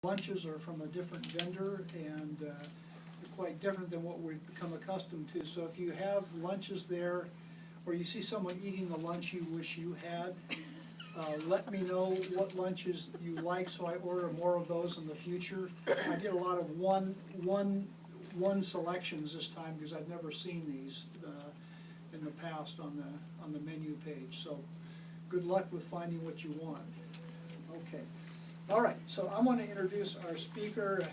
Lunches are from a different vendor and quite different than what we've become accustomed to. So if you have lunches there, or you see someone eating the lunch you wish you had, let me know what lunches you like so I order more of those in the future. I did a lot of one selections this time because I've never seen these in the past on the menu page. So good luck with finding what you want. Okay. All right, so I want to introduce our speaker,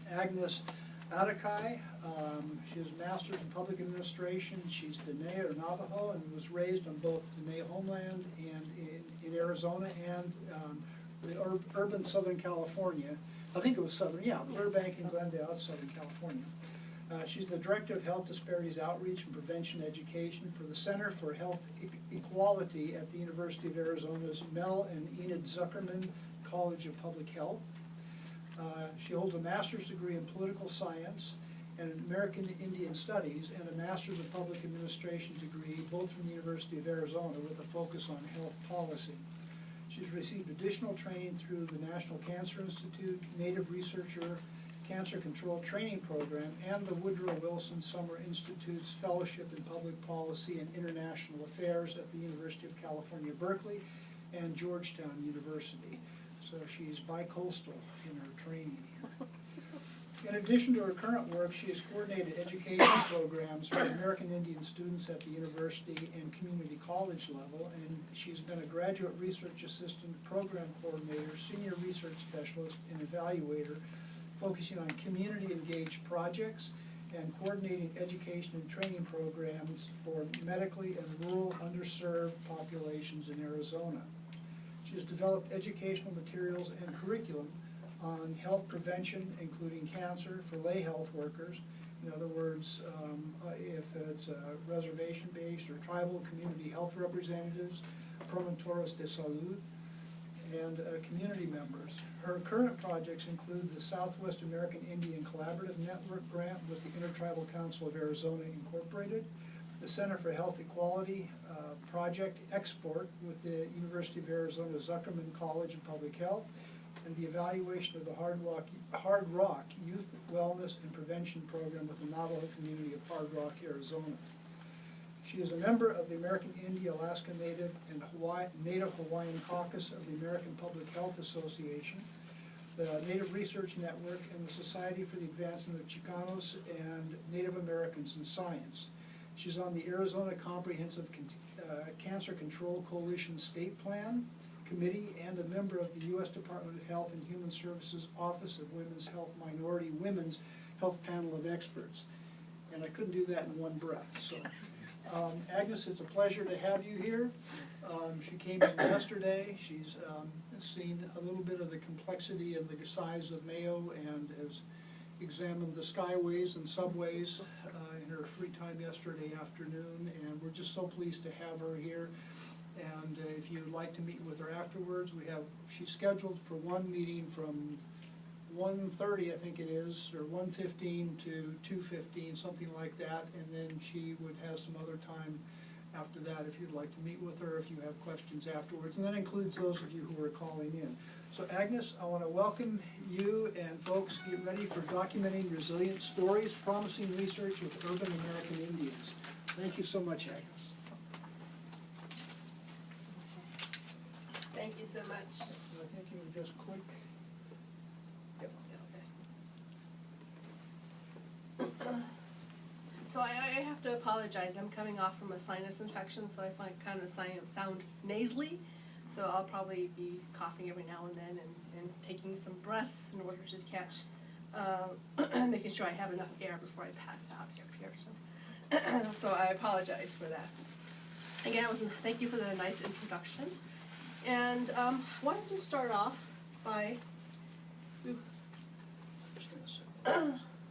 Agnes Attakai. She has a master's in public administration. She's Diné or Navajo and was raised on both Diné homeland and in Arizona and the urban Southern California. I think it was Southern, yeah, Burbank and Glendale, Southern California. She's the Director of Health Disparities Outreach and Prevention Education for the Center for Health Equality at the University of Arizona's Mel and Enid Zuckerman College of Public Health. She holds a master's degree in political science and American Indian Studies and a master's of public administration degree, both from the University of Arizona with a focus on health policy. She's received additional training through the National Cancer Institute, Native Researcher Cancer Control Training Program, and the Woodrow Wilson Summer Institute's Fellowship in Public Policy and International Affairs at the University of California, Berkeley, and Georgetown University. So she's bi-coastal in her training here. In addition to her current work, she has coordinated education programs for American Indian students at the university and community college level, and she's been a graduate research assistant, program coordinator, senior research specialist, and evaluator, focusing on community-engaged projects and coordinating education and training programs for medically and rural underserved populations in Arizona. She has developed educational materials and curriculum on health prevention, including cancer, for lay health workers. In other words, if it's reservation-based or tribal community health representatives, promotores de salud, and community members. Her current projects include the Southwest American Indian Collaborative Network grant with the Intertribal Council of Arizona Incorporated, the Center for Health Equality Project Export with the University of Arizona Zuckerman College of Public Health, and the evaluation of the Hard Rock Youth Wellness and Prevention Program with the Navajo community of Hard Rock, Arizona. She is a member of the American Indian, Alaska Native, and Native Hawaiian Caucus of the American Public Health Association, the Native Research Network, and the Society for the Advancement of Chicanos and Native Americans in Science. She's on the Arizona Comprehensive Cancer Control Coalition State Plan Committee and a member of the U.S. Department of Health and Human Services Office of Women's Health Minority Women's Health Panel of Experts. And I couldn't do that in one breath. So, Agnes, it's a pleasure to have you here. She came in yesterday. She's seen a little bit of the complexity and the size of Mayo and has examined the skyways and subways in her free time yesterday afternoon, and we're just so pleased to have her here. And if you'd like to meet with her afterwards, she's scheduled for one meeting from 1:30, I think it is, or 1:15 to 2:15, something like that, and then she would have some other time after that if you'd like to meet with her, if you have questions afterwards, and that includes those of you who are calling in. So Agnes, I want to welcome you, and folks, get ready for documenting resilient stories, promising research with urban American Indians. Thank you so much, Agnes. Thank you so much. So I think you would just click. Yep. Okay. So I have to apologize. I'm coming off from a sinus infection, so I kind of sound nasally. So I'll probably be coughing every now and then and taking some breaths in order to catch, making sure I have enough air before I pass out up here. So I apologize for that. Again, thank you for the nice introduction. And wanted to start off by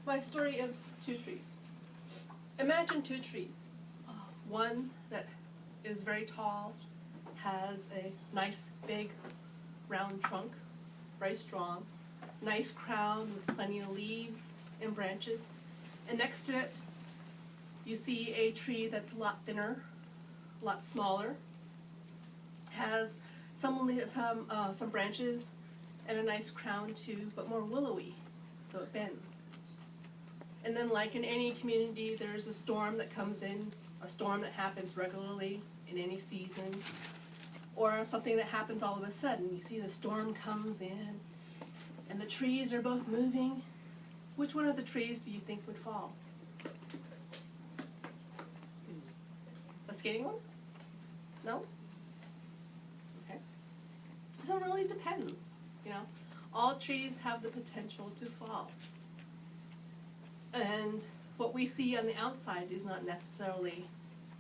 my story of two trees. Imagine two trees. One that is very tall, has a nice big round trunk, very strong, nice crown with plenty of leaves and branches. And next to it, you see a tree that's a lot thinner, a lot smaller, has some branches and a nice crown too, but more willowy, so it bends. And then like in any community, there's a storm that comes in, a storm that happens regularly in any season, or something that happens all of a sudden. You see the storm comes in, and the trees are both moving. Which one of the trees do you think would fall? The skating one? No? Okay. So it really depends, you know. All trees have the potential to fall. And what we see on the outside is not necessarily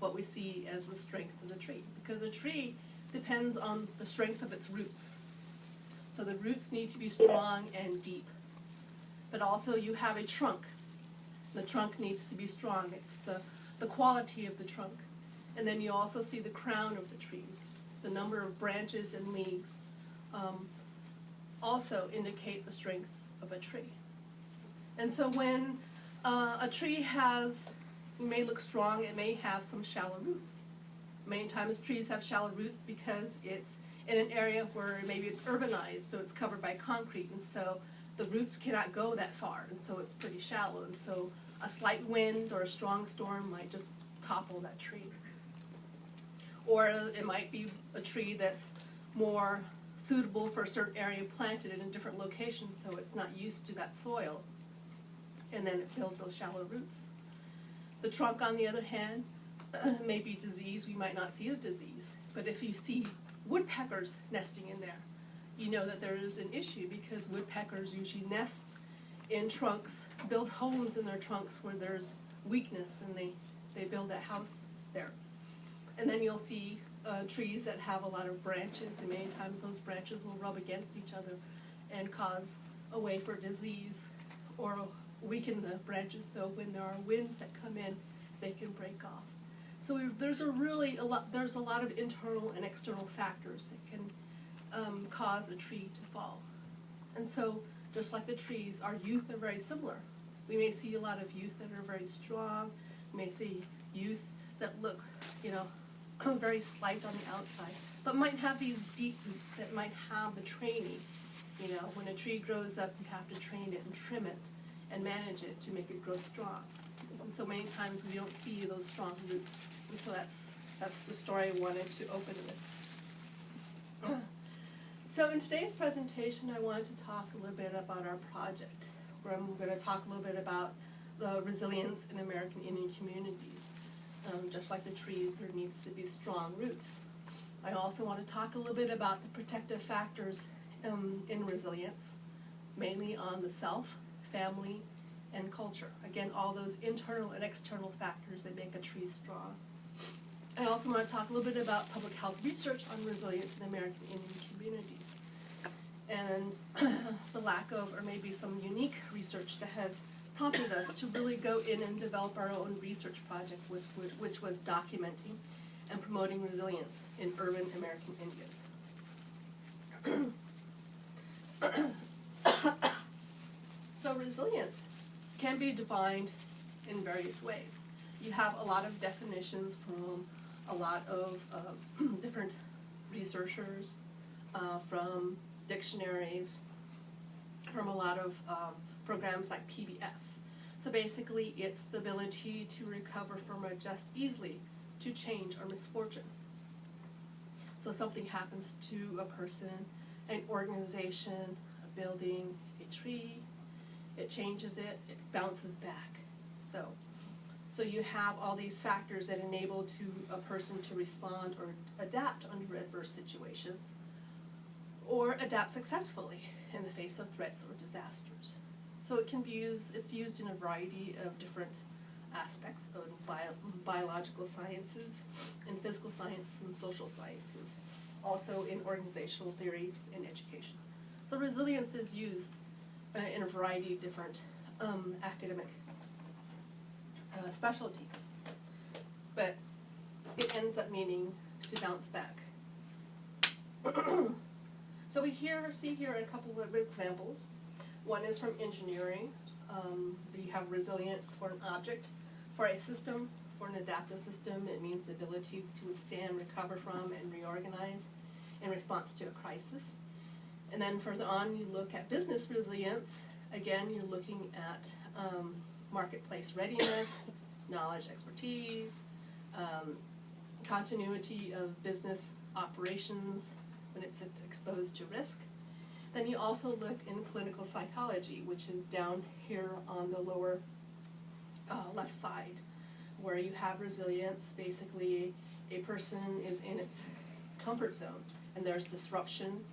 what we see as the strength of the tree, because a tree depends on the strength of its roots. So the roots need to be strong and deep. But also you have a trunk. The trunk needs to be strong. It's the quality of the trunk. And then you also see the crown of the trees. The number of branches and leaves also indicate the strength of a tree. And so when a tree has, it may look strong, it may have some shallow roots. Many times trees have shallow roots because it's in an area where maybe it's urbanized, so it's covered by concrete, and so the roots cannot go that far, and so it's pretty shallow, and so a slight wind or a strong storm might just topple that tree. Or it might be a tree that's more suitable for a certain area, planted in a different location, so it's not used to that soil, and then it builds those shallow roots. The trunk, on the other hand, may be diseased. We might not see the disease, but if you see woodpeckers nesting in there, you know that there is an issue, because woodpeckers usually nest in trunks, build homes in their trunks where there's weakness, and they build a house there. And then you'll see trees that have a lot of branches, and many times those branches will rub against each other and cause a way for disease or weaken the branches, so when there are winds that come in, they can break off. So there's a lot of internal and external factors that can cause a tree to fall. And so, just like the trees, our youth are very similar. We may see a lot of youth that are very strong. We may see youth that look, you know, very slight on the outside, but might have these deep roots that might have the training. You know, when a tree grows up, you have to train it and trim it and manage it to make it grow strong. And so many times we don't see those strong roots. And so that's the story I wanted to open with. So in today's presentation, I wanted to talk a little bit about our project, where I'm going to talk a little bit about the resilience in American Indian communities. Just like the trees, there needs to be strong roots. I also want to talk a little bit about the protective factors in resilience, mainly on the self, family, and culture. Again, all those internal and external factors that make a tree strong. I also want to talk a little bit about public health research on resilience in American Indian communities, and the lack of, or maybe some unique research that has prompted us to really go in and develop our own research project, which was documenting and promoting resilience in urban American Indians. So resilience can be defined in various ways. You have a lot of definitions from a lot of different researchers, from dictionaries, from a lot of programs like PBS. So basically it's the ability to recover from or adjust easily to change or misfortune. So something happens to a person, an organization, a building, a tree, it changes it bounces back. So you have all these factors that enable to a person to respond or adapt under adverse situations, or adapt successfully in the face of threats or disasters. So it can be used, it's used in a variety of different aspects of biological sciences, in physical sciences, and social sciences, also in organizational theory and education. So resilience is used in a variety of different academic specialties, but it ends up meaning to bounce back. So we see here a couple of examples. One is from engineering. You have resilience for an object. For a system, for an adaptive system, it means the ability to withstand, recover from, and reorganize in response to a crisis. And then further on, you look at business resilience. Again, you're looking at marketplace readiness, knowledge, expertise, continuity of business operations when it's exposed to risk. Then you also look in clinical psychology, which is down here on the lower left side, where you have resilience. Basically, a person is in its comfort zone, and there's disruption,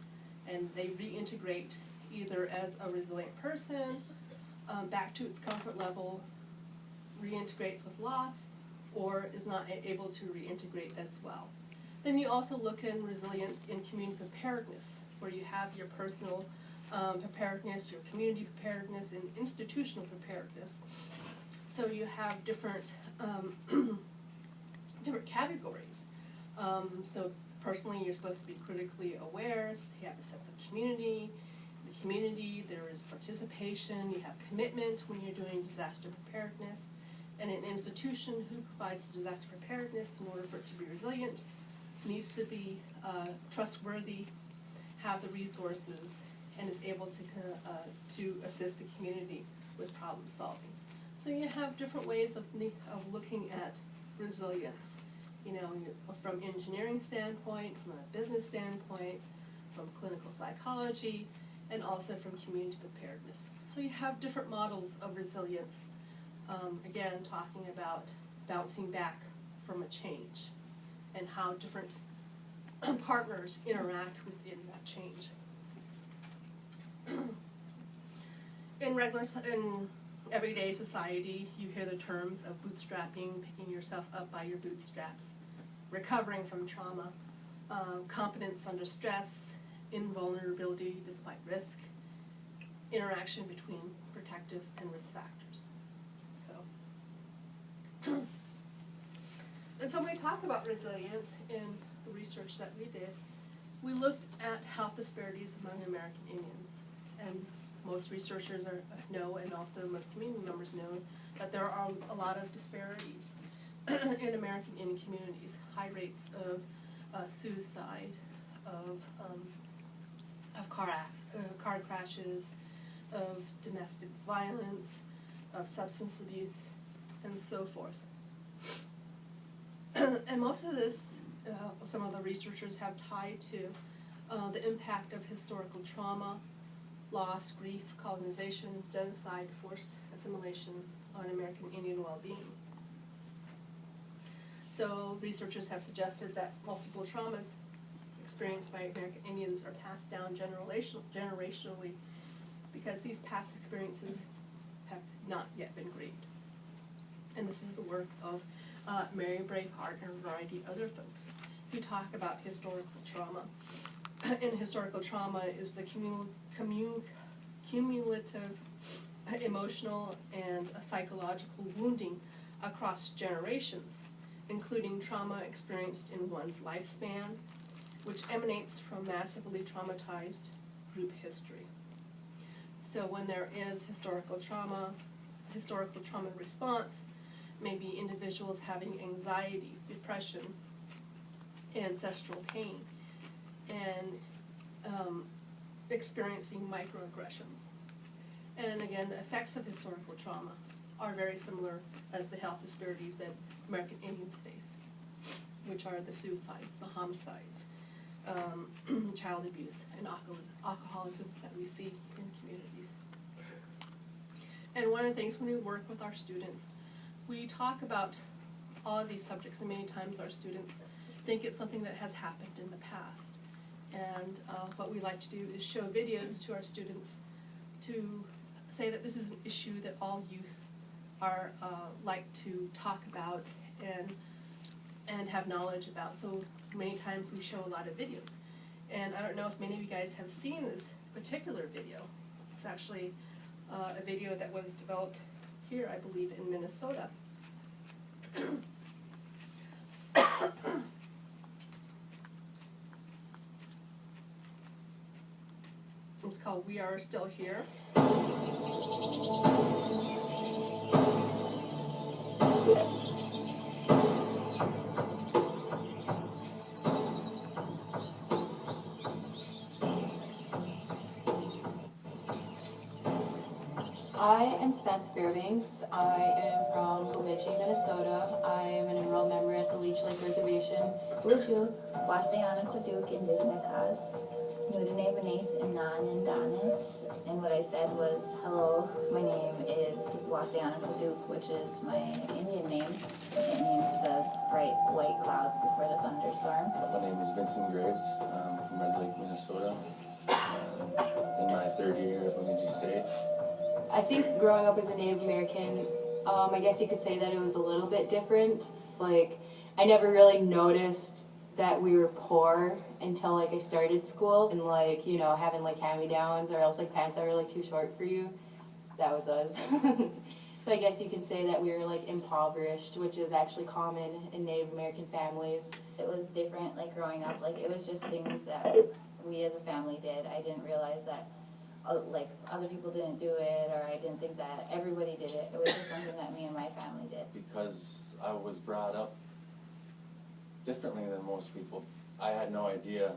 and they reintegrate either as a resilient person back to its comfort level, reintegrates with loss, or is not able to reintegrate as well. Then you also look in resilience in community preparedness, where you have your personal preparedness, your community preparedness, and institutional preparedness. So you have different different categories. So personally, you're supposed to be critically aware. So you have a sense of community. In the community, there is participation. You have commitment when you're doing disaster preparedness. And an institution who provides disaster preparedness in order for it to be resilient needs to be trustworthy, have the resources, and is able to assist the community with problem solving. So you have different ways of looking at resilience, you know, from engineering standpoint, from a business standpoint, from clinical psychology, and also from community preparedness. So you have different models of resilience, again, talking about bouncing back from a change and how different partners interact within that change. In everyday society, you hear the terms of bootstrapping, picking yourself up by your bootstraps, recovering from trauma, competence under stress, invulnerability despite risk, interaction between protective and risk factors. And so when we talk about resilience in the research that we did, we looked at health disparities among American Indians. And most researchers know, and also most community members know, that there are a lot of disparities in American Indian communities. High rates of suicide, of car crashes, of domestic violence, of substance abuse, and so forth. And most of this, some of the researchers have tied to the impact of historical trauma, loss, grief, colonization, genocide, forced assimilation on American Indian well-being. So researchers have suggested that multiple traumas experienced by American Indians are passed down generationally because these past experiences have not yet been grieved. And this is the work of Mary Braveheart and a variety of other folks who talk about historical trauma. And historical trauma is the cumulative emotional and psychological wounding across generations, including trauma experienced in one's lifespan, which emanates from massively traumatized group history. So when there is historical trauma response, maybe individuals having anxiety, depression, ancestral pain, and experiencing microaggressions. And again, the effects of historical trauma are very similar as the health disparities that American Indians face, which are the suicides, the homicides, child abuse, and alcoholism that we see in communities. And one of the things when we work with our students, we talk about all of these subjects, and many times our students think it's something that has happened in the past. And what we like to do is show videos to our students to say that this is an issue that all youth are like to talk about and have knowledge about. So many times we show a lot of videos. And I don't know if many of you guys have seen this particular video. It's actually a video that was developed here, I believe, in Minnesota. It's called We Are Still Here. I am Beth Fairbanks. I am from Bemidji, Minnesota. I am an enrolled member at the Leech Lake Reservation. Luju, Wasiana Kwaduk, Indigenous Cause, Nudanebanace, and Nan and Danis. And what I said was, hello, my name is Wasiana Kwaduk, which is my Indian name. It means the bright white cloud before the thunderstorm. My name is Vincent Graves. I'm from Red Lake, Minnesota. In my third year at Bemidji State. I think growing up as a Native American, I guess you could say that it was a little bit different. Like, I never really noticed that we were poor until like I started school and like, you know, having like hand-me-downs or else like pants that were like too short for you. That was us. So I guess you can say that we were like impoverished, which is actually common in Native American families. It was different, like growing up, like it was just things that we as a family did. I didn't realize that like other people didn't do it, or I didn't think that everybody did it. It was just something that me and my family did. Because I was brought up differently than most people. I had no idea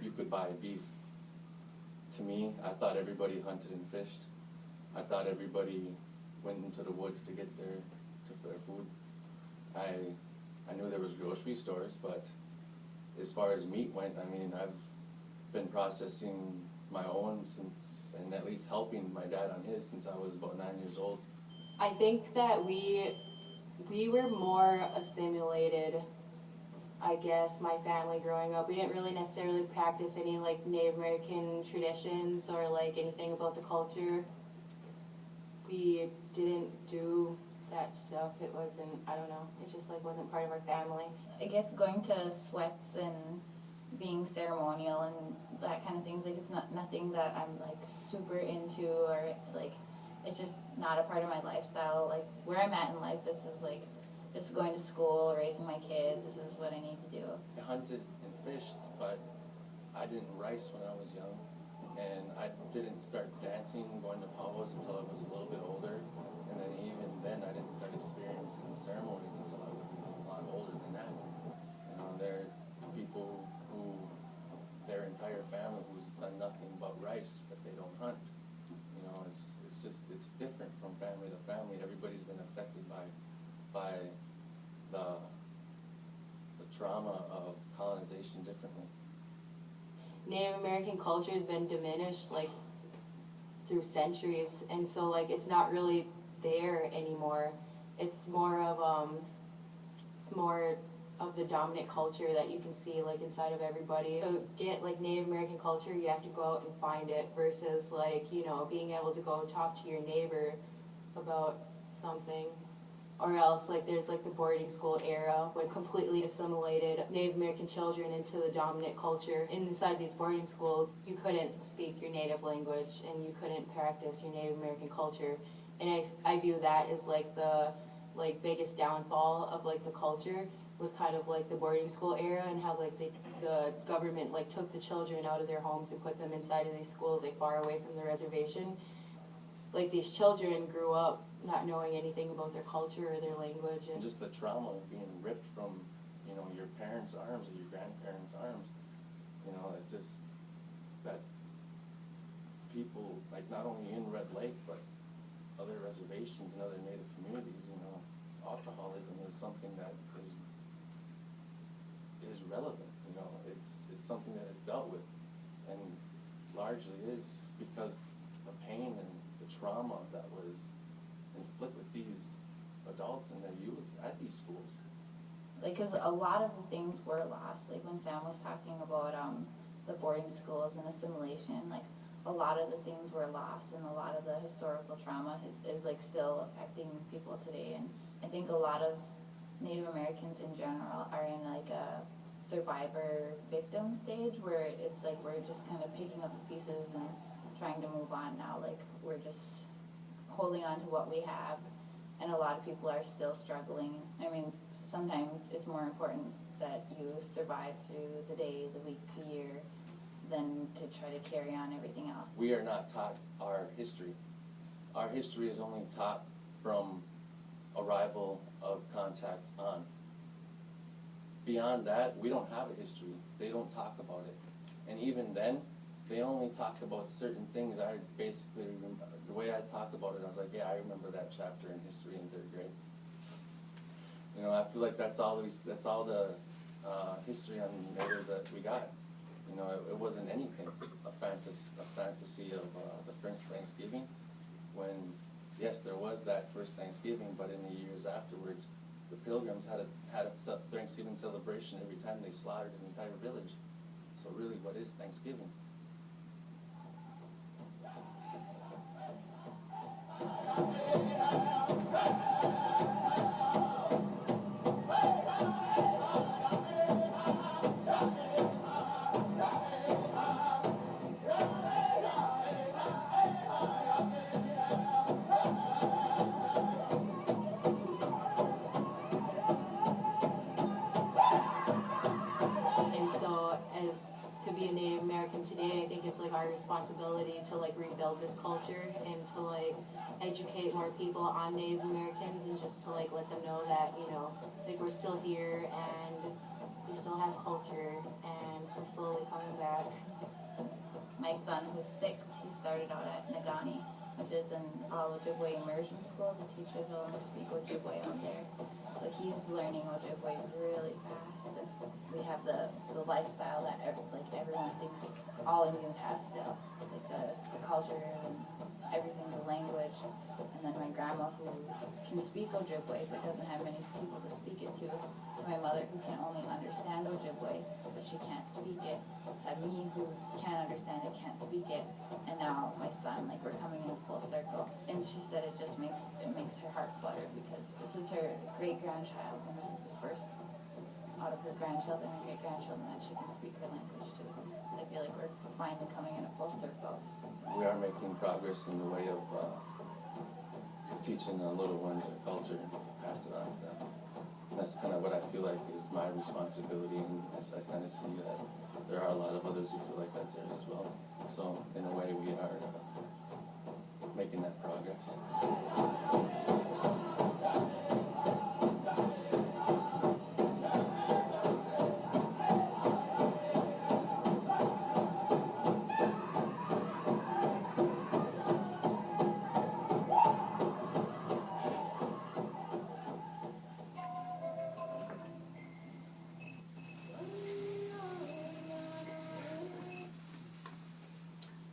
you could buy beef. To me, I thought everybody hunted and fished. I thought everybody went into the woods to get their food. I knew there was grocery stores, but as far as meat went, I mean, I've been processing my own since, and at least helping my dad on his since I was about 9 years old. I think that we were more assimilated, I guess, my family growing up. We didn't really necessarily practice any like Native American traditions or like anything about the culture. We didn't do that stuff. It wasn't, I don't know, it just like wasn't part of our family. I guess going to sweats and being ceremonial and that kind of things, like it's not nothing that I'm like super into, or like it's just not a part of my lifestyle. Like where I'm at in life, this is like just going to school, raising my kids, this is what I need to do. I hunted and fished, but I didn't rice when I was young. And I didn't start dancing and going to powwows until I was a little bit older. And then even then I didn't start experiencing ceremonies until I was a lot older than that. You know, there are people who, their entire family who's done nothing but rice, but they don't hunt. You know, it's just, it's different from family to family. Everybody's been affected by the trauma of colonization differently. Native American culture has been diminished like through centuries, and so like it's not really there anymore. It's more of the dominant culture that you can see like inside of everybody. To get like Native American culture, you have to go out and find it, versus like, you know, being able to go talk to your neighbor about something. Or else, like, there's, like, the boarding school era when completely assimilated Native American children into the dominant culture. Inside these boarding schools, you couldn't speak your native language and you couldn't practice your Native American culture. And I view that as, like, the, like, biggest downfall of, like, the culture was kind of, like, the boarding school era, and how, like, the government, like, took the children out of their homes and put them inside of these schools, like, far away from the reservation. Like, these children grew up not knowing anything about their culture or their language. And just the trauma of being ripped from, you know, your parents' arms or your grandparents' arms. You know, it just, that people, like not only in Red Lake, but other reservations and other Native communities, you know, alcoholism is something that is relevant, you know. It's something that is dealt with, and largely is because the pain and the trauma that was inflicted with these adults and their youth at these schools. Like, because a lot of the things were lost. Like when Sam was talking about the boarding schools and assimilation, like a lot of the things were lost, and a lot of the historical trauma is like still affecting people today. And I think a lot of Native Americans in general are in like a survivor victim stage, where it's like we're just kind of picking up the pieces and trying to move on now. Like we're just holding on to what we have, and a lot of people are still struggling. I mean, sometimes it's more important that you survive through the day, the week, the year, than to try to carry on everything else. We are not taught our history. Our history is only taught from arrival of contact on. Beyond that, we don't have a history. They don't talk about it. And even then, they only talk about certain things. I basically remember, the way I talk about it, I was like, yeah, I remember that chapter in history in 3rd grade. You know, I feel like that's all the history on natives that we got. You know, it wasn't anything, a fantasy of the first Thanksgiving, when, yes, there was that first Thanksgiving, but in the years afterwards, the Pilgrims had a Thanksgiving celebration every time they slaughtered an entire village. So really, what is Thanksgiving? And so, as to be a Native American today, I think it's like our responsibility to like rebuild this culture and to like educate more people on Native Americans and just to like let them know that, you know, like we're still here and we still have culture and we're slowly coming back. My son, who's 6, he started out at Nagani, which is an all Ojibwe immersion school. The teachers only speak Ojibwe out there. So he's learning Ojibwe really fast. And we have the lifestyle that everyone thinks all Indians have still. Like the culture and everything, the language. And then my grandma, who can speak Ojibwe but doesn't have many people to speak it to. My mother, who can only understand Ojibwe but she can't speak it. To me, who can't understand it, can't speak it. And now my son, like, we're coming in a full circle. And she said it makes her heart flutter because this is her great-grandchild and this is the first out of her grandchildren and great-grandchildren that she can speak her language to. So I feel like we're finally coming in a full circle. We are making progress in the way of teaching the little ones our culture and pass it on to them. And that's kind of what I feel like is my responsibility, and I kind of see that there are a lot of others who feel like that's theirs as well. So in a way, we are making that progress.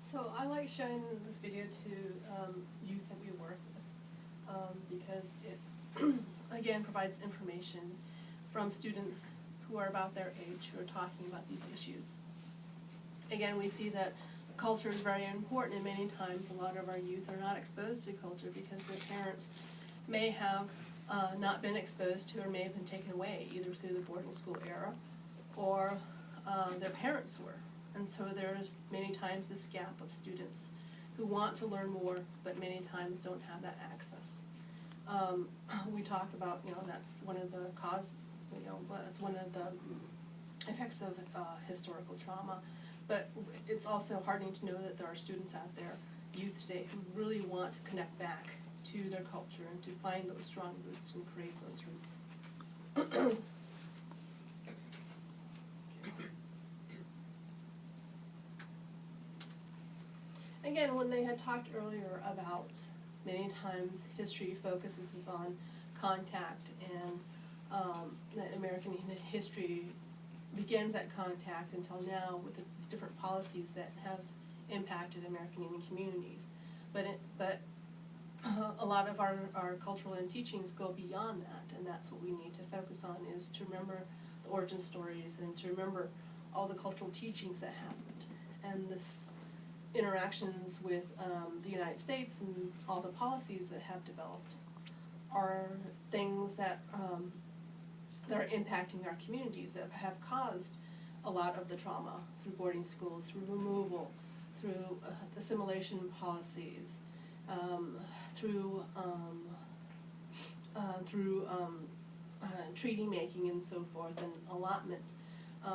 So I like showing this video to youth that we work with because it, again, provides information from students who are about their age who are talking about these issues. Again, we see that culture is very important, and many times a lot of our youth are not exposed to culture because their parents may have not been exposed to or may have been taken away either through the boarding school era or their parents were. And so there's many times this gap of students who want to learn more, but many times don't have that access. We talk about, that's one of the that's one of the effects of historical trauma. But it's also heartening to know that there are students out there, youth today, who really want to connect back to their culture and to find those strong roots and create those roots. Again, when they had talked earlier about many times history focuses on contact and that American history begins at contact until now with the different policies that have impacted American Indian communities. But a lot of our cultural and teachings go beyond that, and that's what we need to focus on, is to remember the origin stories and to remember all the cultural teachings that happened. And this interactions with the United States and all the policies that have developed are things that are impacting our communities, that have caused a lot of the trauma through boarding school, through removal, through assimilation policies, through treaty making and so forth, and allotment.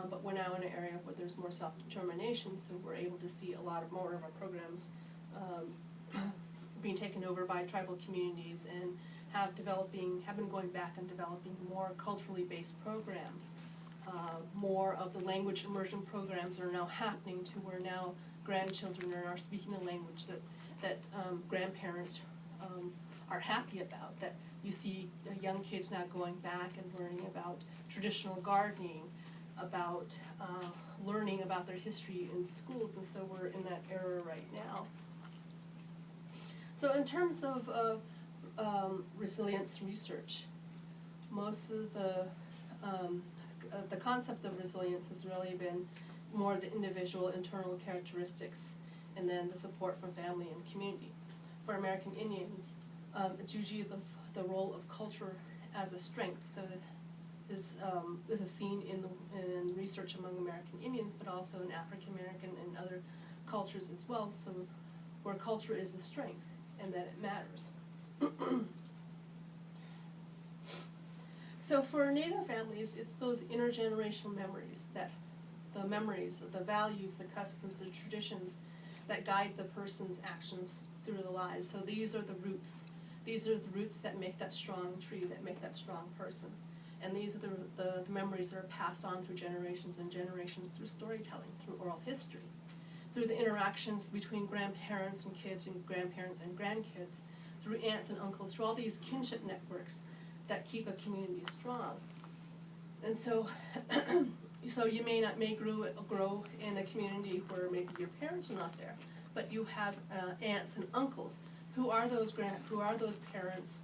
But we're now in an area where there's more self-determination, so we're able to see a lot more of our programs being taken over by tribal communities and have been going back and developing more culturally based programs. More of the language immersion programs are now happening to where now grandchildren are speaking a language that grandparents are happy about, that you see young kids now going back and learning about traditional gardening, about learning about their history in schools, and so we're in that era right now. So in terms of resilience research, most of the concept of resilience has really been more the individual internal characteristics and then the support from family and community. For American Indians, it's usually the role of culture as a strength. So this is seen in research among American Indians, but also in African American and other cultures as well. So where culture is a strength and that it matters. So for Native families, it's those intergenerational memories, the values, the customs, the traditions that guide the person's actions through their lives. So these are the roots. These are the roots that make that strong tree, that make that strong person. And these are the memories that are passed on through generations and generations through storytelling, through oral history, through the interactions between grandparents and kids and grandparents and grandkids, through aunts and uncles, through all these kinship networks that keep a community strong. And so, so you may grow in a community where maybe your parents are not there, but you have aunts and uncles who are those parents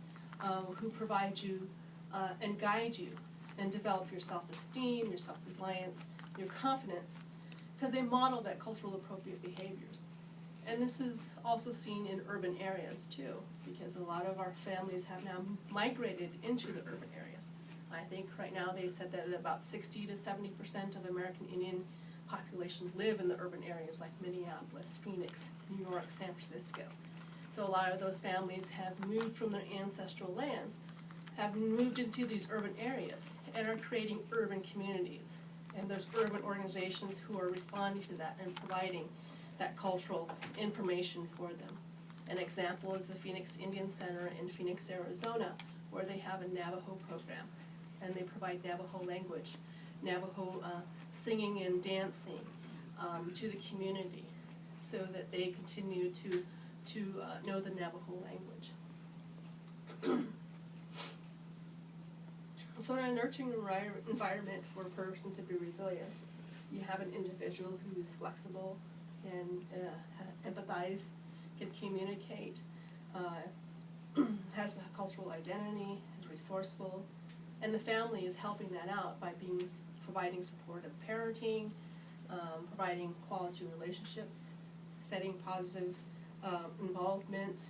who provide you and guide you and develop your self-esteem, your self-reliance, your confidence, because they model that cultural appropriate behaviors. And this is also seen in urban areas too, because a lot of our families have now migrated into the urban areas. I think right now they said that about 60 to 70% of American Indian population live in the urban areas like Minneapolis, Phoenix, New York, San Francisco. So a lot of those families have moved from their ancestral lands, have moved into these urban areas, and are creating urban communities. And there's urban organizations who are responding to that and providing that cultural information for them. An example is the Phoenix Indian Center in Phoenix, Arizona, where they have a Navajo program, and they provide Navajo language, Navajo singing and dancing to the community, so that they continue to know the Navajo language. So in a nurturing environment for a person to be resilient, you have an individual who is flexible, can empathize, can communicate, has a cultural identity, is resourceful, and the family is helping that out by providing supportive parenting, providing quality relationships, setting positive involvement.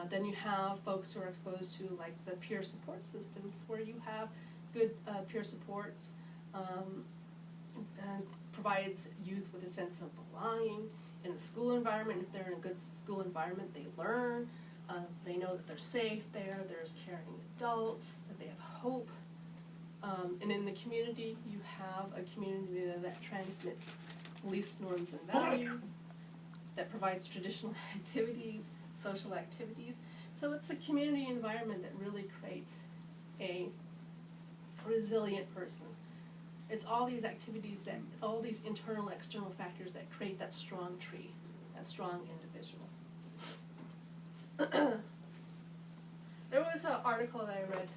Then you have folks who are exposed to like the peer support systems, where you have good peer supports, and provides youth with a sense of belonging in the school environment. If they're in a good school environment, they learn, they know that they're safe there, there's caring adults, that they have hope. And in the community, you have a community that transmits beliefs, norms, and values, that provides traditional activities, social activities. So it's a community environment that really creates a resilient person. It's all these activities, all these internal, external factors that create that strong tree, that strong individual. There was an article that I read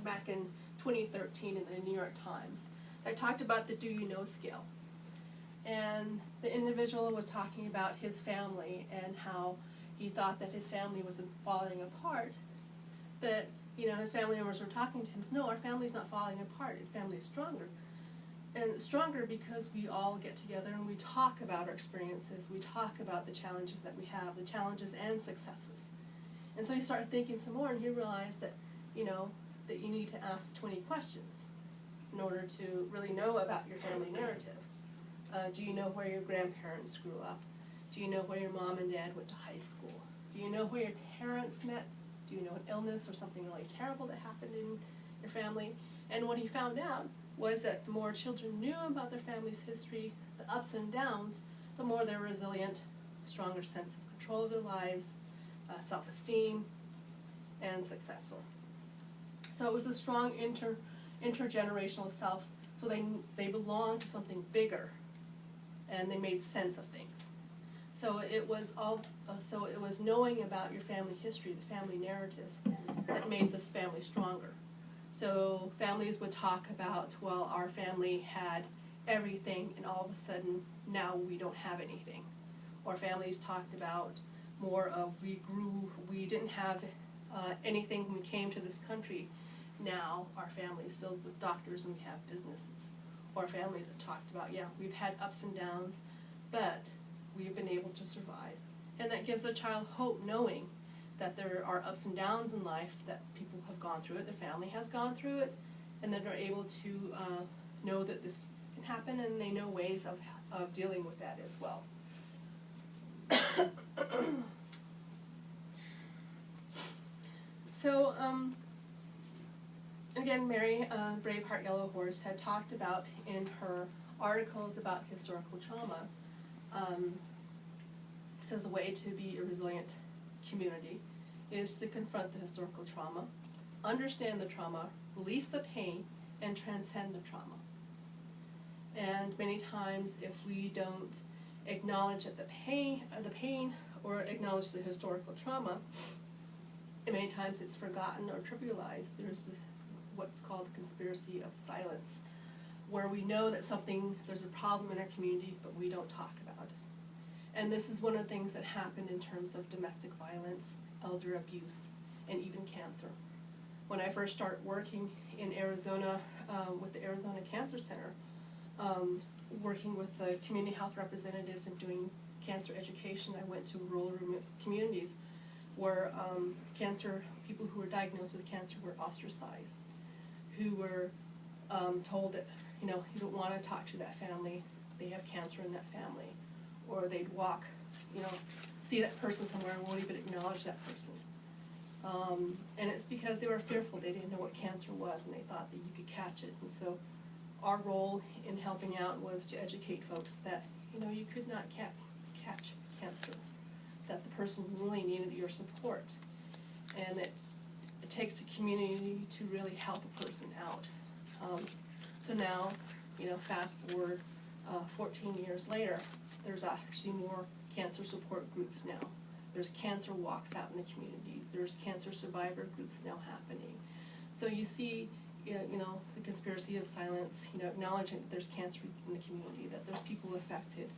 back in 2013 in the New York Times that talked about the do you know scale. And the individual was talking about his family and how he thought that his family was falling apart. But, his family members were talking to him, no, our family's not falling apart, his family is stronger. And it's stronger because we all get together and we talk about our experiences, we talk about the challenges that we have, the challenges and successes. And so he started thinking some more, and he realized that, that you need to ask 20 questions in order to really know about your family narrative. Do you know where your grandparents grew up? Do you know where your mom and dad went to high school? Do you know where your parents met? Do you know an illness or something really terrible that happened in your family? And what he found out was that the more children knew about their family's history, the ups and downs, the more they're resilient, stronger sense of control of their lives, self-esteem, and successful. So it was a strong intergenerational self, so they belong to something bigger and they made sense of things. So it was knowing about your family history, the family narratives, that made this family stronger. So families would talk about, well, our family had everything and all of a sudden now we don't have anything. Or families talked about more of we didn't have anything when we came to this country. Now our family is filled with doctors and we have businesses. Or families that talked about, yeah, we've had ups and downs, but we've been able to survive. And that gives a child hope, knowing that there are ups and downs in life, that people have gone through it, their family has gone through it, and that they're able to know that this can happen, and they know ways of dealing with that as well. So, again, Mary Braveheart Yellow Horse had talked about in her articles about historical trauma, says a way to be a resilient community is to confront the historical trauma, understand the trauma, release the pain, and transcend the trauma. And many times, if we don't acknowledge that the pain or acknowledge the historical trauma, and many times it's forgotten or trivialized. There's what's called the conspiracy of silence, where we know that there's a problem in our community, but we don't talk about it. And this is one of the things that happened in terms of domestic violence, elder abuse, and even cancer. When I first started working in Arizona with the Arizona Cancer Center, working with the community health representatives and doing cancer education, I went to rural communities where people who were diagnosed with cancer were ostracized, who were told that, you don't want to talk to that family, they have cancer in that family. Or they'd walk, see that person somewhere and won't even acknowledge that person. And it's because they were fearful, they didn't know what cancer was, and they thought that you could catch it. And so our role in helping out was to educate folks that, you could not catch cancer, that the person really needed your support, and that it takes a community to really help a person out. So now, fast forward 14 years later, there's actually more cancer support groups now. There's cancer walks out in the communities. There's cancer survivor groups now happening. So you see, the conspiracy of silence, acknowledging that there's cancer in the community, that there's people affected,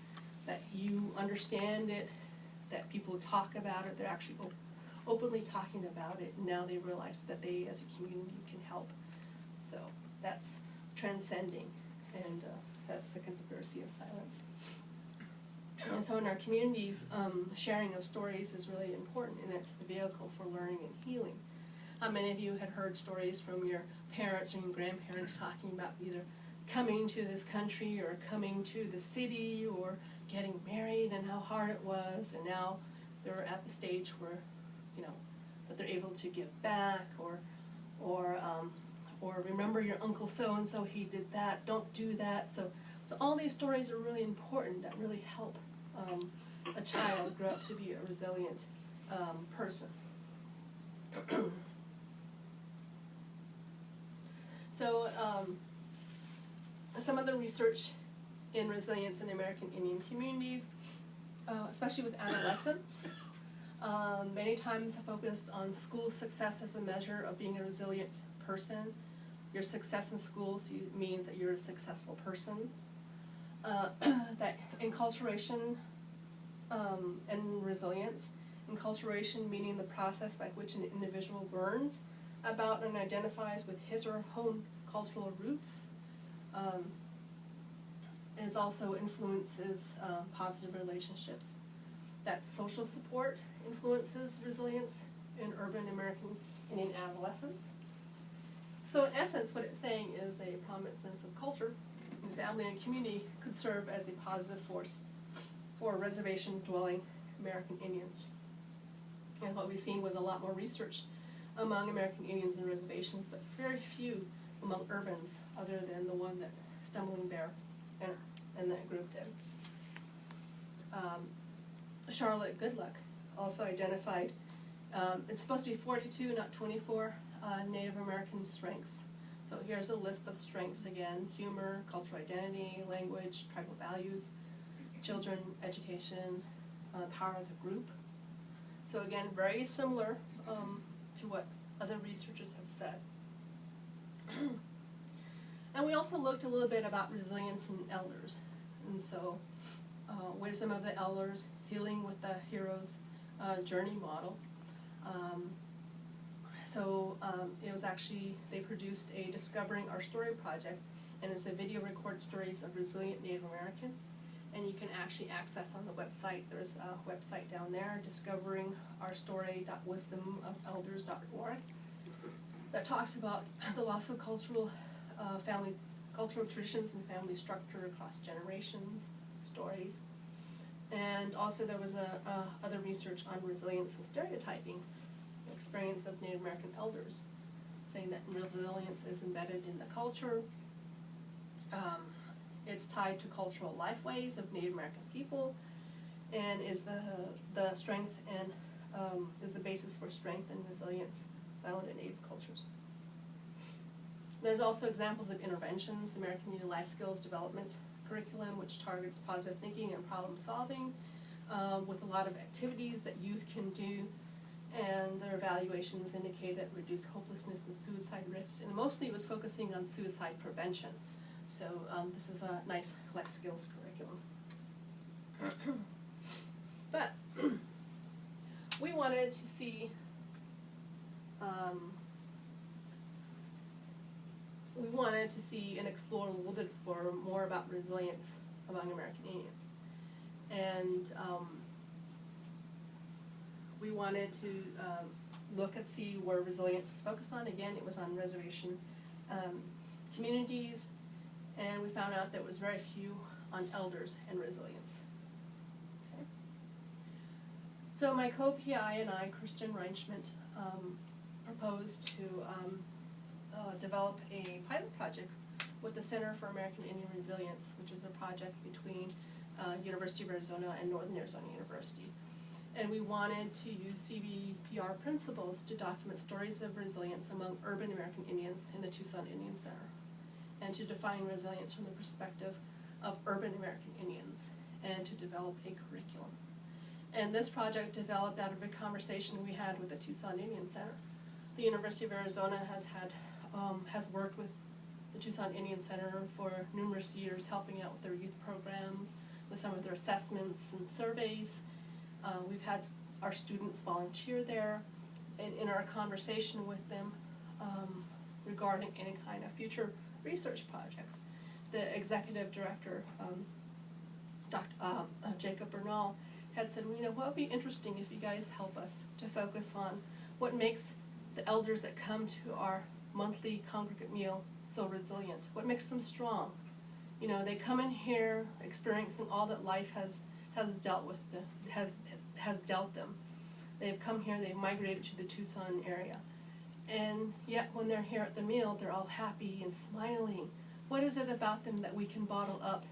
that you understand it, that people talk about it, they're actually openly talking about it, and now they realize that they as a community can help. So that's transcending, and that's the conspiracy of silence. And so in our communities, sharing of stories is really important, and it's the vehicle for learning and healing. How many of you had heard stories from your parents or your grandparents talking about either coming to this country or coming to the city or getting married and how hard it was, and now they're at the stage where, that they're able to give back, or remember your uncle so-and-so, he did that, don't do that. So all these stories are really important that really help a child grow up to be a resilient person. So some of the research in resilience in American Indian communities, especially with adolescents, many times focused on school success as a measure of being a resilient person. Your success in school means that you're a successful person. That enculturation and resilience. Enculturation meaning the process by which an individual learns about and identifies with his or her own cultural roots. It also influences positive relationships. That social support influences resilience in urban American Indian adolescents. So in essence, what it's saying is a prominent sense of culture and family and community could serve as a positive force for reservation-dwelling American Indians. And what we've seen was a lot more research among American Indians and reservations, but very few among urbans, other than the one that Stumbling Bear and that group did. Charlotte Goodluck also identified, it's supposed to be 42, not 24, Native American strengths. So here's a list of strengths again: humor, cultural identity, language, tribal values, children, education, power of the group. So again, very similar to what other researchers have said. And we also looked a little bit about resilience in elders. And so wisdom of the elders, healing with the hero's journey model. It was actually, they produced a Discovering Our Story project, and it's a video recorded stories of resilient Native Americans. And you can actually access on the website, there's a website down there, discoveringourstory.wisdomofelders.org, that talks about the loss of cultural traditions and family structure across generations, stories. And also there was other research on resilience and stereotyping, the experience of Native American elders, saying that resilience is embedded in the culture. It's tied to cultural lifeways of Native American people, and is the strength and is the basis for strength and resilience found in Native cultures. There's also examples of interventions, American Indian Life Skills Development Curriculum, which targets positive thinking and problem solving, with a lot of activities that youth can do, and their evaluations indicate that reduce hopelessness and suicide risks, and mostly it was focusing on suicide prevention. So this is a nice life skills curriculum. But we wanted to see and explore a little bit more about resilience among American Indians. And we wanted to look and see where resilience is focused on. Again, it was on reservation communities, and we found out there was very few on elders and resilience. Okay. So my co-PI and I, Kirsten Reinschmidt, proposed to develop a pilot project with the Center for American Indian Resilience, which is a project between University of Arizona and Northern Arizona University. And we wanted to use CVPR principles to document stories of resilience among urban American Indians in the Tucson Indian Center, and to define resilience from the perspective of urban American Indians, and to develop a curriculum. And this project developed out of a conversation we had with the Tucson Indian Center. The University of Arizona has worked with the Tucson Indian Center for numerous years, helping out with their youth programs, with some of their assessments and surveys. We've had our students volunteer there, and in our conversation with them regarding any kind of future research projects, the executive director, Jacob Bernal, had said, well, what would be interesting if you guys help us to focus on what makes the elders that come to our monthly congregate meal so resilient? What makes them strong? You know, they come in here experiencing all that life has dealt with them, has dealt them. They've come here, they've migrated to the Tucson area. And yet when they're here at the meal, they're all happy and smiling. What is it about them that we can bottle up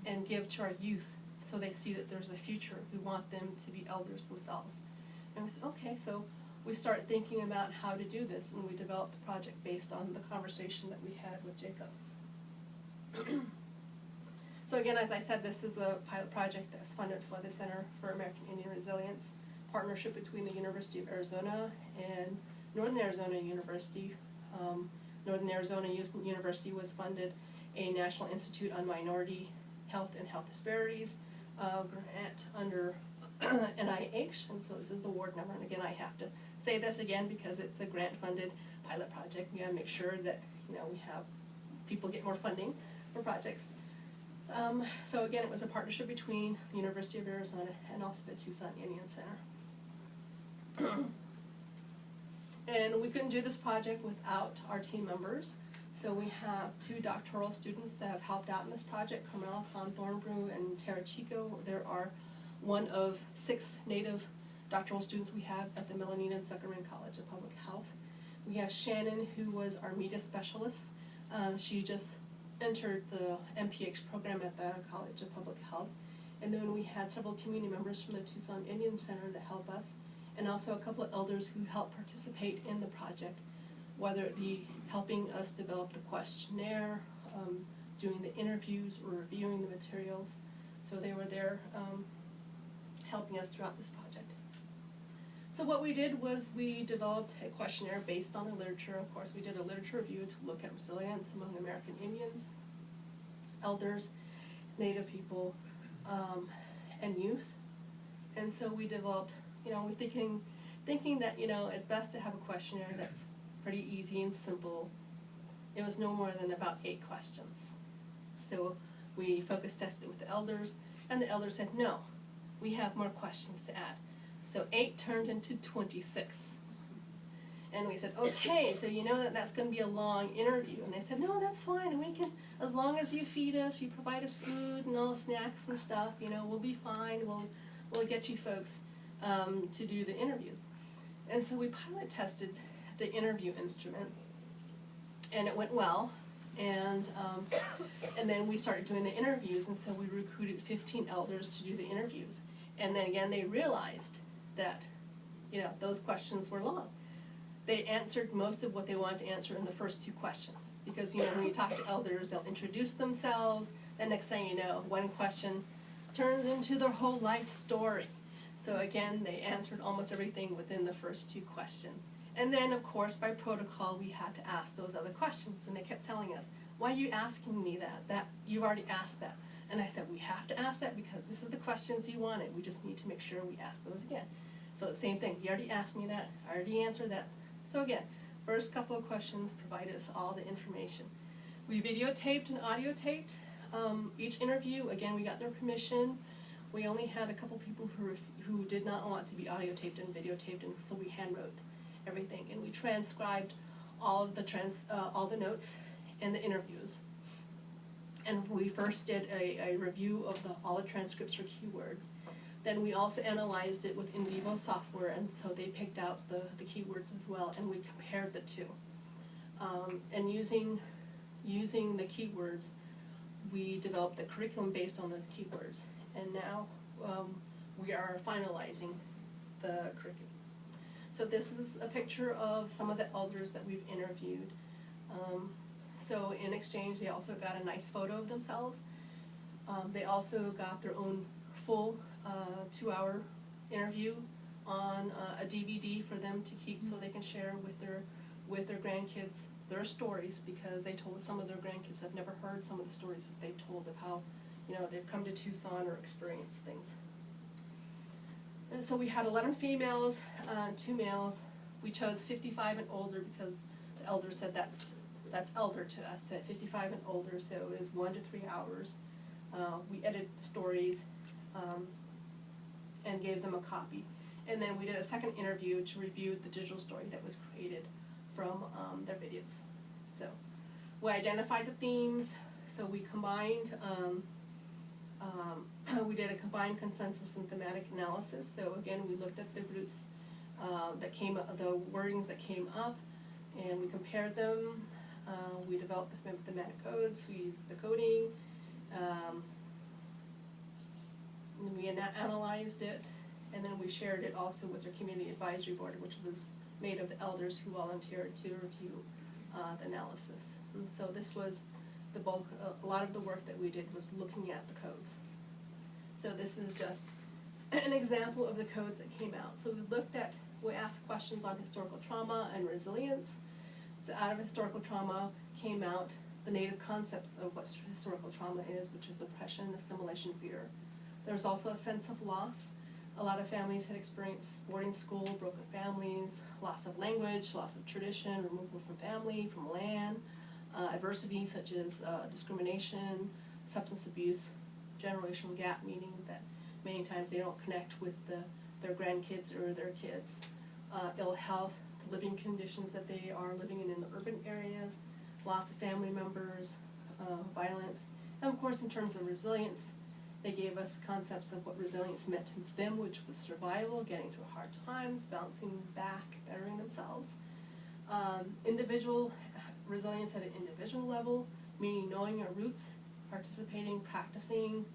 and give to our youth so they see that there's a future? We want them to be elders themselves. And we said, okay, so we start thinking about how to do this, and we developed the project based on the conversation that we had with Jacob. So again, as I said, this is a pilot project that's funded by the Center for American Indian Resilience, partnership between the University of Arizona and Northern Arizona University. Northern Arizona University was funded a National Institute on Minority Health and Health Disparities grant under NIH, and so this is the award number. And again, I have to say this again because it's a grant-funded pilot project. We gotta make sure that we have people get more funding for projects. So again, it was a partnership between the University of Arizona and also the Tucson Indian Center. And we couldn't do this project without our team members. So we have 2 doctoral students that have helped out in this project, Carmela Thornbrew and Tara Chico. There are one of 6 Native doctoral students we have at the Melanina and Zuckerman College of Public Health. We have Shannon, who was our media specialist. She just entered the MPA program at the College of Public Health. And then we had several community members from the Tucson Indian Center that help us, and also a couple of elders who help participate in the project, whether it be helping us develop the questionnaire, doing the interviews, or reviewing the materials. So they were there helping us throughout this project. So what we did was we developed a questionnaire based on the literature. Of course, we did a literature review to look at resilience among American Indians, elders, Native people, and youth. And so we developed, we're thinking that, it's best to have a questionnaire that's pretty easy and simple. It was no more than about 8 questions. So we focus tested it with the elders, and the elders said, no, we have more questions to add. So 8 turned into 26. And we said, okay, so you know that that's going to be a long interview. And they said, no, that's fine. And we can, as long as you feed us, you provide us food and all snacks and stuff, we'll be fine. We'll get you folks to do the interviews. And so we pilot tested the interview instrument, and it went well. And then we started doing the interviews, and so we recruited 15 elders to do the interviews. And then again, they realized that, those questions were long. They answered most of what they wanted to answer in the first 2 questions. Because, when you talk to elders, they'll introduce themselves, and next thing you know, one question turns into their whole life story. So again, they answered almost everything within the first 2 questions. And then, of course, by protocol, we had to ask those other questions. And they kept telling us, why are you asking me that? That you've already asked that. And I said, we have to ask that because this is the questions you wanted. We just need to make sure we ask those again. So the same thing, you already asked me that, I already answered that. So again, first couple of questions provided us all the information. We videotaped and audio taped each interview. Again, we got their permission. We only had a couple people who did not want to be audio taped and videotaped, and so we hand wrote everything. And we transcribed all of all the notes and the interviews. And we first did a review of all the transcripts for keywords. Then we also analyzed it with in vivo software, and so they picked out the keywords as well, and we compared the 2. And using the keywords, we developed the curriculum based on those keywords. And now we are finalizing the curriculum. So this is a picture of some of the elders that we've interviewed. So in exchange, they also got a nice photo of themselves. They also got their own full 2-hour interview on a DVD for them to keep so they can share with their grandkids their stories, because they told some of their grandkids have never heard some of the stories that they've told of how they've come to Tucson or experienced things. And so we had 11 females, 2 males. We chose 55 and older because the elder said that's elder to us, at 55 and older, so it was 1 to 3 hours. We edited stories and gave them a copy. And then we did a second interview to review the digital story that was created from their videos. So we identified the themes, so we combined, we did a combined consensus and thematic analysis. So again, we looked at the groups that came up, the wordings that came up, and we compared them. We developed the thematic codes, we used the coding, and we analyzed it, and then we shared it also with our community advisory board, which was made of the elders who volunteered to review the analysis. And so this was the bulk, a lot of the work that we did was looking at the codes. So this is just an example of the codes that came out. So we asked questions on historical trauma and resilience. So out of historical trauma came out the Native concepts of what historical trauma is, which is oppression, assimilation, fear. There's also a sense of loss. A lot of families had experienced boarding school, broken families, loss of language, loss of tradition, removal from family, from land, adversity such as discrimination, substance abuse, generational gap, meaning that many times they don't connect with their grandkids or their kids, ill health, living conditions that they are living in the urban areas, loss of family members, violence, and of course in terms of resilience, they gave us concepts of what resilience meant to them, which was survival, getting through hard times, bouncing back, bettering themselves. Individual resilience at an individual level, meaning knowing your roots, participating, practicing.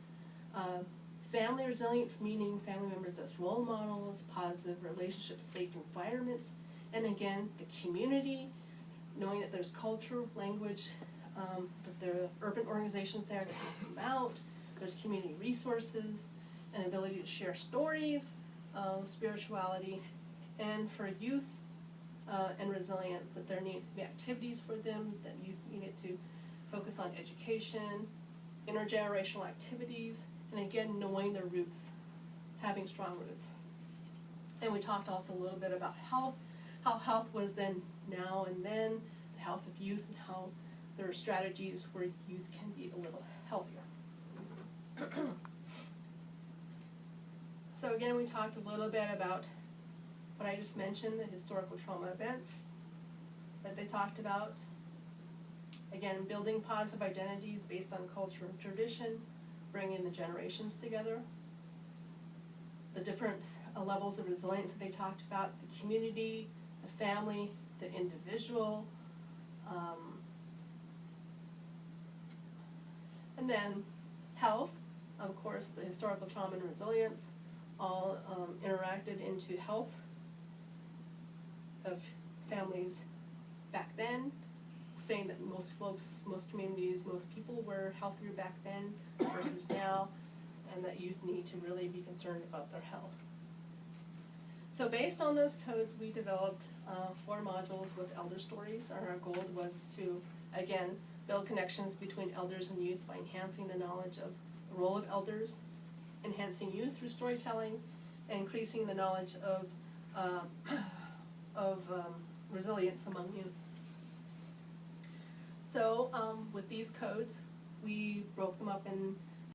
Family resilience, meaning family members as role models, positive relationships, safe environments. And again, the community, knowing that there's culture, language, that there are urban organizations there to help them out, There's community resources, an ability to share stories, spirituality, and for youth and resilience, that there need to be activities for them, that youth needed to focus on education, intergenerational activities, and again, knowing their roots, having strong roots. And we talked also a little bit about health, how health was then, now and then, the health of youth, and how there are strategies where youth can be a little healthier. So again, we talked a little bit about what I just mentioned, the historical trauma events that they talked about. Again, building positive identities based on culture and tradition, bringing the generations together. The different levels of resilience that they talked about, the community, the family, the individual, and then health, of course, the historical trauma and resilience, all interacted into health of families back then, saying that most folks, most communities, most people were healthier back then versus now, and that youth need to really be concerned about their health. So based on those codes, we developed 4 modules with elder stories, and our goal was to, again, build connections between elders and youth by enhancing the knowledge of the role of elders, enhancing youth through storytelling, and increasing the knowledge of resilience among youth. So with these codes, we broke them up in